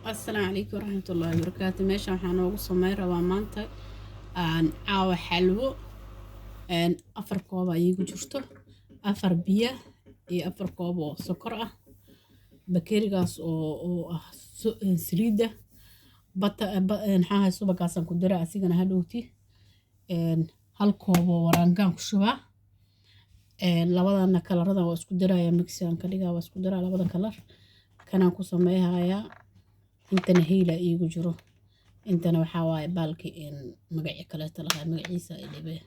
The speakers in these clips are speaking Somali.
السلام عليكم ورحمة الله وبركاته. meesha waxaan noogu sameyn rabaa maanta caawa xalwo afar koob iigu jirto, afar biyo iyo afar koob oo sokor ah, bakeerigaas oo ah saliida maxaa subagaasan ku dira asigana hadhowti hal koob oo waraangaan ku shubaa, labadana kalarada waa isku diraya, mixigan ka dhigaa waa isku diraa labadan kalar kanaan ku sameeyayaa. intana heyla iigu jiro, intana waxaa waaye baalki magaci kaleeto lahaa magaciisa ay dhibeen,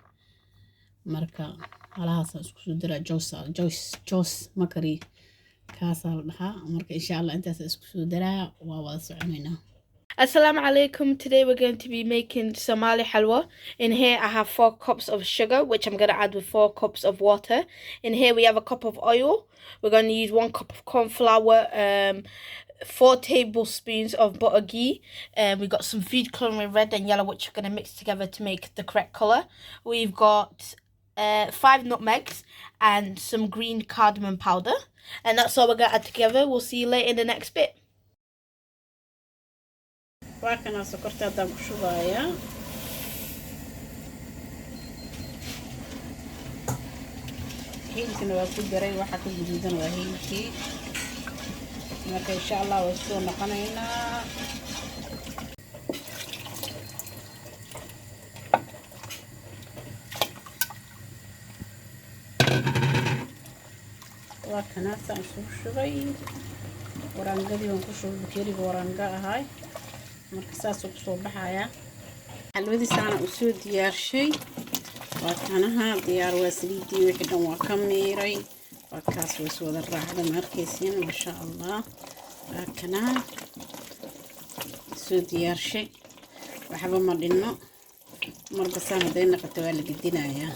marka halahaasa isku soo diraa Joyce Makari kaasaa la dhahaa. marka insha Allah intaas isku soo diraa waa wada soconaynaa. Assalamu alaikum. Today we're going to be making Somali halwa. In here I have 4 cups of sugar, which I'm going to add with 4 cups of water. In here we have a cup of oil. We're going to use 1 cup of corn flour, 4 tablespoons of butter ghee. We've got some food coloring red and yellow, which we're going to mix together to make the correct colour. We've got 5 nutmegs and some green cardamom powder. And that's all we're going to add together. We'll see you later in the next bit. waa kana sokorta hadaan ku shubayaa, hilibkana waa ku daray, waxa ka guduudan waa hilibkii. marka insha Allah waa soo noqonaynaa. waa kana saan soo shubay waraangadii aan ku shubay bakeeriga waraanga ahay, marka saas uu soo baxaya. xalwadiisana uu soo diyaarshay, waa kanaha diyaar waa saliidii wixii dhan waa ka miiray, waa kaas way soo wada raacday markaysiin ma sha Allah. waa kana soo diyaarshay, waxba ma dhinno, marba saan haday noqoto waa la gedinayaa.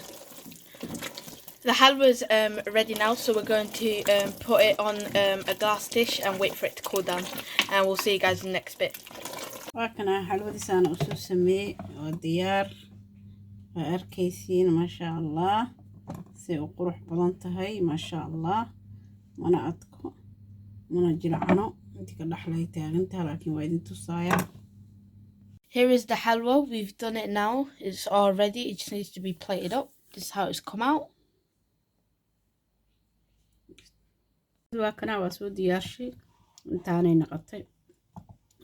The halwa is ready now, so we're going to put it on a glass dish and wait for it to cool down, and we'll see you guys in the next bit. waa kana xalwadiisana uu soo sameeyay oo diyaar, waa arkaysiin ma sha Allah si uu qurux badan tahay ma sha Allah, mana adko mana jilcano inta ka dhaxlay taagantaa, laakiin waa idin tusaaya. Here is the halwa. We've done it now. It's all ready. It just needs to be plated up. This is how it's come out. waa kana waa soo diyaarshay, intaanay noqotay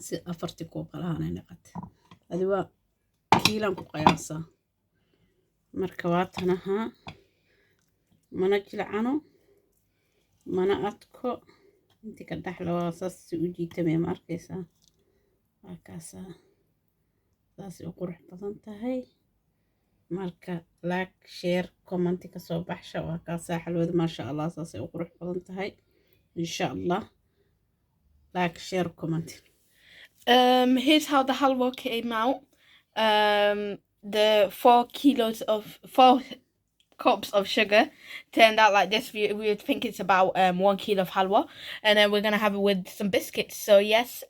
si afartii koob kalahanay noqotay, adi waa kiilan ku qiyaasaa. marka waa tanaha mana jilcano mana adko inta ka dhaxla, waa saas si u jiitamay ma arkaysaa. waa kaasa saas u qurux badan tahay. marka like share comment ka soo baxsha, waa kaasa xalwada ma sha Allah saas u qurux badan tahay. insha Allah like share comment. Here's how the halwa came out. The 4 cups of sugar turned out like this. We would think it's about 1 kilo of halwa, and then we're gonna have it with some biscuits. So yes,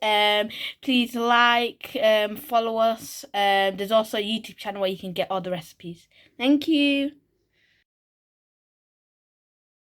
please like, follow us. There's also a YouTube channel where you can get all the recipes. Thank you.